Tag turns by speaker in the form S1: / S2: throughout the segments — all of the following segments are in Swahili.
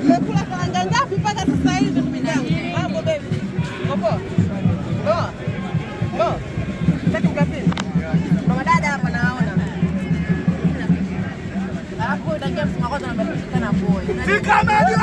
S1: Mmekula karanga ngapi mpaka sasa hivi ndugu yangu? Mambo baby. Popo. Bo. Tatu ngapi? Mama dada hapa naona. Alafu utakia mfunga kwanza na mbele na boy. Fika media.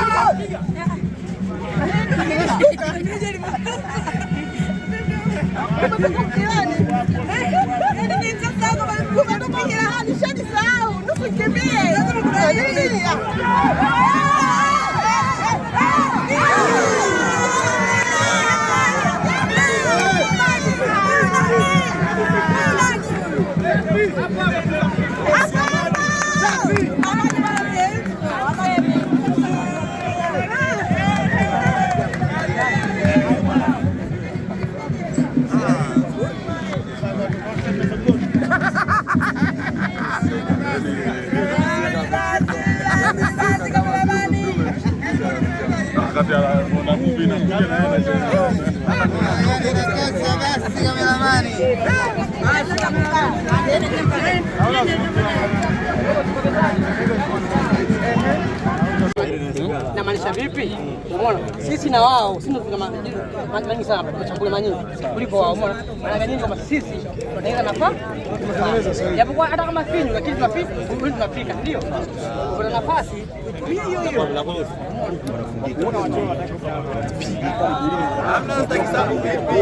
S2: Na maanisha vipi? Umeona? Sisi na wao, sisi ndio tunamaanisha sana tunachambua manyingi kuliko wao. Umeona? Maana nyingi kama sisi tunatengeneza nafasi. Japokuwa hata kama finyu lakini tunafika, ndio. Kuna nafasi hiyo hiyo. Hamna staki sababu vipi?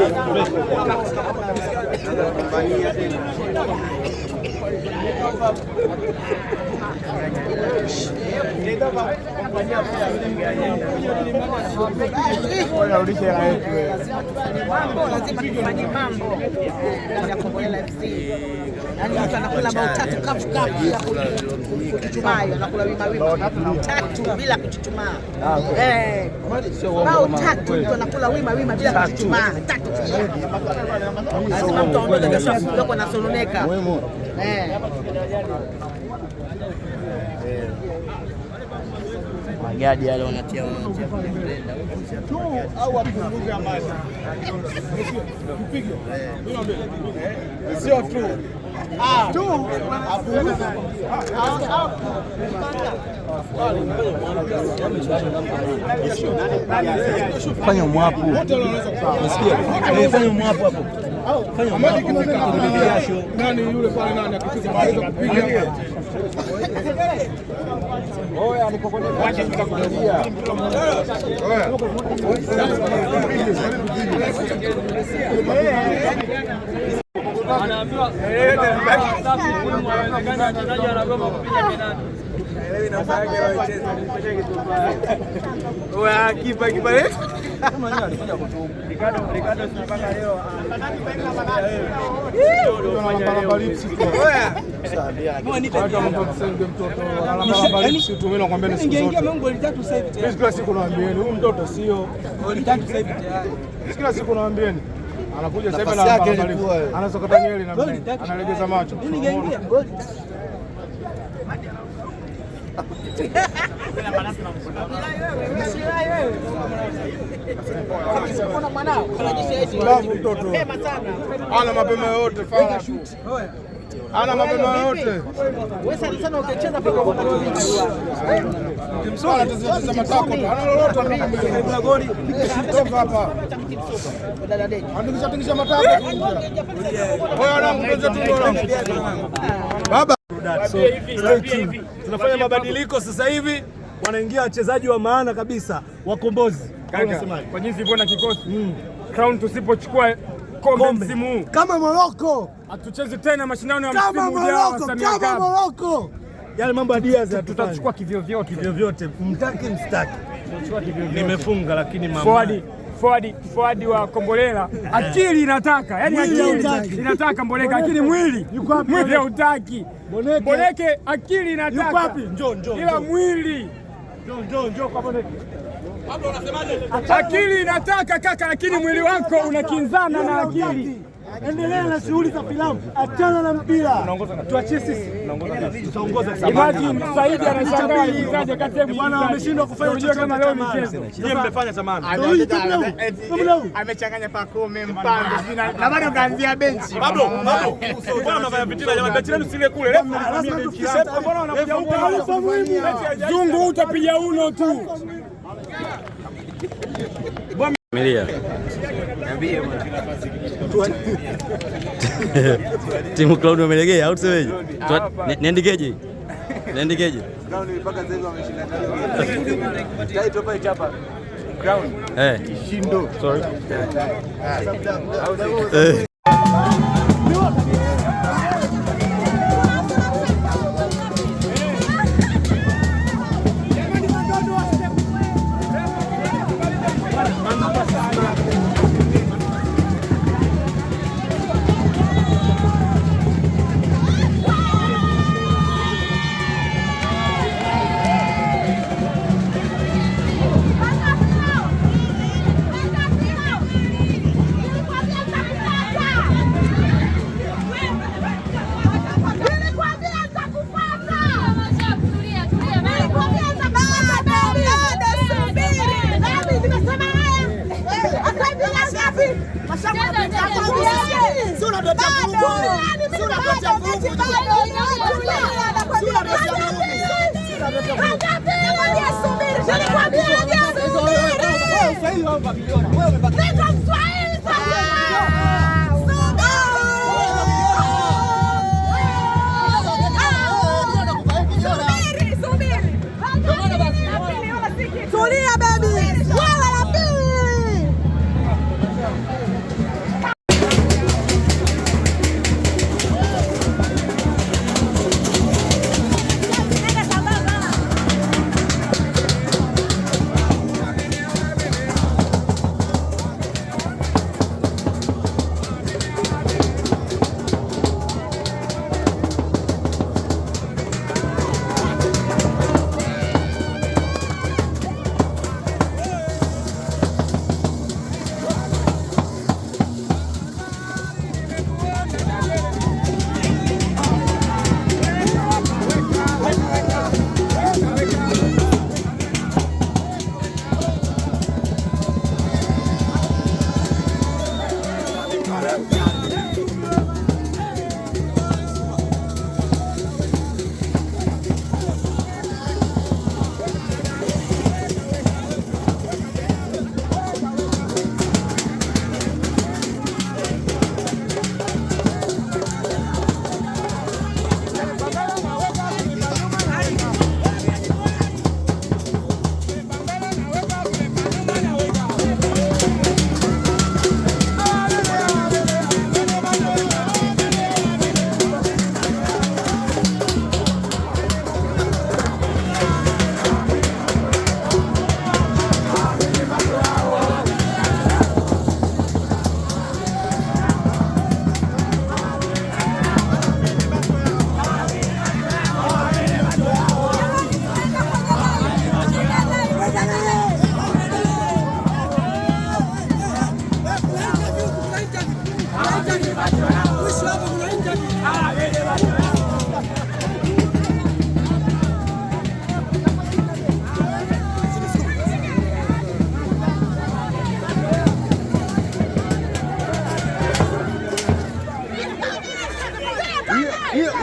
S1: Lazima tufanye mambo ya Kombolela FC. Yaani mtu anakula bao 3 kafu bila kuchuchumaa, anakula wima tatu bila kuchuchumaa. Bao 3 mtu anakula wima bila kuchuchumaa. 3. Lazima mtu aondoke kesho kidogo na sononeka.
S2: Magadi yale wanatia
S3: tu au apunguze maji. Mpige. Sio tu. Tu apunguze.
S4: Fanya mwapu. Unasikia? Fanya mwapu hapo. Fanya mwapu.
S3: Nani yule pale nani akifika anaweza kupiga. Oya alikokwenda wacha tutakulia. Oya.
S5: Anaambiwa safi muhimu haiwezekani mchezaji anagoma kupiga penalti. Elewi nafasi yake anacheza nipeleke kitu baya. Oya kipa kama nani alikuja kutubu. Ricardo tunapaka leo
S3: Oya. Hata mtu msenge mtoto analala siku mimi nakwambia ni siku zote.
S5: Ingeingia Mungu goli 3 sasa hivi tayari.
S3: Kila siku naambieni huyu mtoto sio
S5: Goli 3 sasa hivi tayari.
S3: Kila siku naambieni. Anakuja sasa hivi na anasokota nyeli na analegeza macho.
S5: Nini ingeingia goli 3.
S1: Kuna mwanao
S3: mtoto ana mapema yote fanya ana mapema yote
S1: wewe sana sana ukicheza pale kwa
S3: kimsona tazama matako ana lolote ana goli toka hapa andikisha matako wewe anakuja tu baba.
S4: So tunafanya mabadiliko sasa hivi, wanaingia wachezaji wa maana kabisa, wakombozi.
S5: Kwa jinsi ilivyo na kikosi Crown, tusipochukua kombe msimu huu
S4: kama Morocco,
S5: hatuchezi tena mashindano ya msimu ujao.
S4: Kama Morocco yale mambo ya Diaz
S5: tutachukua kivyo vyote,
S4: mtaki mstaki.
S5: Nimefunga lakini mama forward wa Kombolela akili inataka, yani akili inataka Mboleka, lakini mwili hautaki. Boneke akili inataka.
S4: Yuko wapi? Njoo.
S5: Ila mwili.
S4: Njoo kwa Boneke.
S5: Akili inataka kaka, lakini mwili wako unakinzana na akili.
S4: endelea na shughuli za filamu, achana na mpira, tuachie sisi. Tutaongoza. Imagine Saidi anashangaa alizaje kati yetu bwana, wameshindwa kufanya chochote kama leo michezo. Yeye mmefanya zamani.
S5: Amechanganya Pakome Mpando na bado kaanzia benchi.
S4: Bado bwana unafanya vitina jamani, benchi lenu sile kule. Mbona wanakuja huko? Zungu utapiga uno tu.
S6: Familia. Timu Cloud wamelegea au tuseweje? Niandikeje? Niandikeje?
S5: Crown mpaka sasa hivi wameshinda ngapi? Title pale chapa. Crown. Kishindo.
S6: Sorry.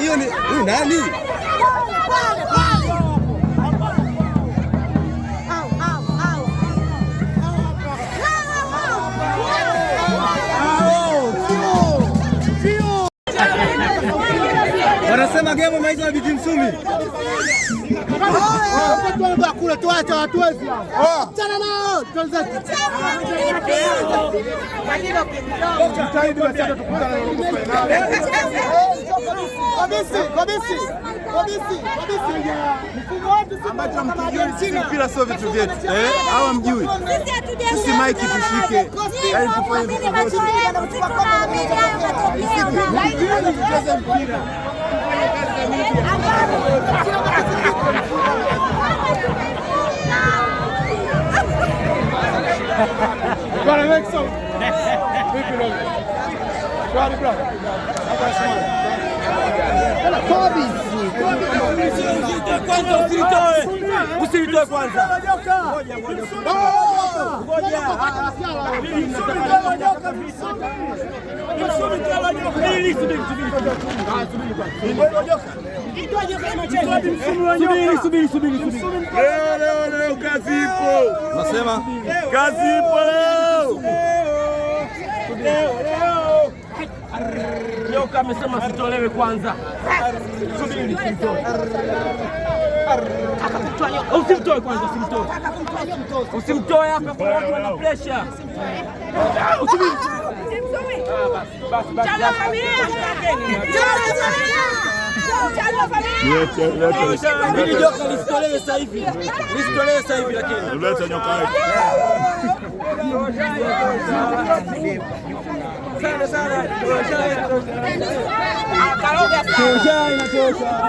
S5: Hiyo ni nani? Wanasema game maisha ya Biti Msumi.
S3: Kule tuache watu wezi. Chana nao.
S5: Mpira sio vitu vyetu. Hawa mjui. Sisi maiki tushike. Yaani tufanye vitu vyote. Tucheze mpira. Bwana Maxon. Usilitoe kwanza. Leo kazi ipo.
S6: Nasema
S5: kazi ipo leo. Leo kama amesema sitolewe kwanza. Subiri simtoe. Usimtoe kwanza, usimtoe. Usimtoe hapa kwa watu wana pressure. Usubiri. Basi. Hili joka lisitolewe sasa hivi. Lisitolewe sasa hivi lakini.
S3: Leta nyoka yake.
S5: Sana.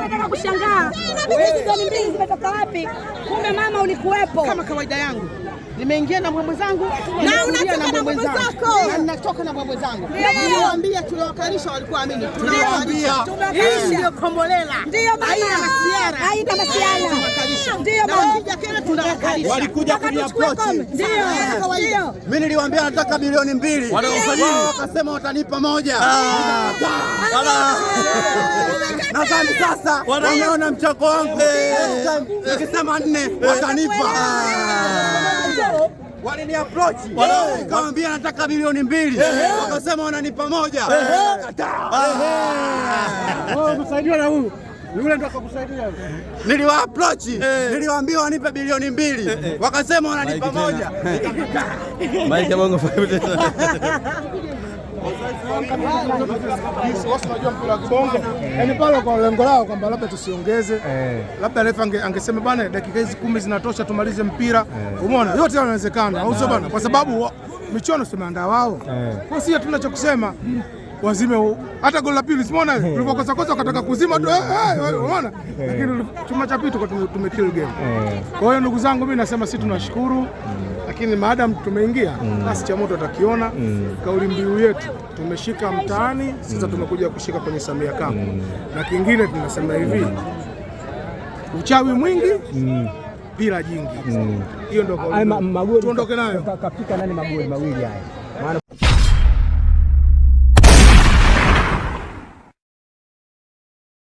S7: Nataka kushangaa hizi gani mbili zimetoka wapi? Kumbe mama ulikuwepo.
S1: Kama kawaida yangu nimeingia na mbwembwe zangu
S7: na unatoka na mbwembwe zako.
S1: Na ninatoka na mbwembwe zangu. Niliwaambia tuliwakalisha, walikuwa amini. Tunawaambia hii ndio Kombolela.
S7: Ndio bana. Haina masiara. Ndio bana.
S1: Wakija Kenya tunawakalisha.
S8: Walikuja kwenye approach.
S7: Ndio.
S8: Mimi niliwaambia nataka milioni 2. Wakasema watanipa 1. Nadhani sasa wameona mchako wangu. Nikisema 4 watanipa. Walini approach. Nikamwambia nataka milioni 2. Wakasema wananipa 1.
S3: Kusaidiwa na huyu. Yule ndo akakusaidia.
S8: Niliwa approach. Niliwaambia wanipe bilioni 2. Wakasema wananipa 1.
S6: Mike Bongo faida.
S3: Unajua mpira wa kibongo. Yaani pale kwa lengo lao kwamba labda tusiongeze. Labda refa angesema bwana dakika hizi 10 zinatosha tumalize mpira. Umeona? Yote yanawezekana. Au sio bwana? Kwa sababu michuano simeandaa wao. Kwa sisi hatuna cha kusema. Wazime hata goli la pili simuona tulipokosa wakataka kuzima tu unaona, lakini chuma cha pili tumekill game. Kwa hiyo ndugu zangu, mimi nasema sisi tunashukuru, lakini maadamu tumeingia basi cha moto atakiona. Kauli mbiu yetu tumeshika mtaani, sasa tumekuja kushika kwenye Samia Cup. Na kingine tunasema hivi, uchawi mwingi bila jingi. Hiyo ndio kauli. Tuondoke nayo.
S4: Kapika nani magoli mawili haya. Maana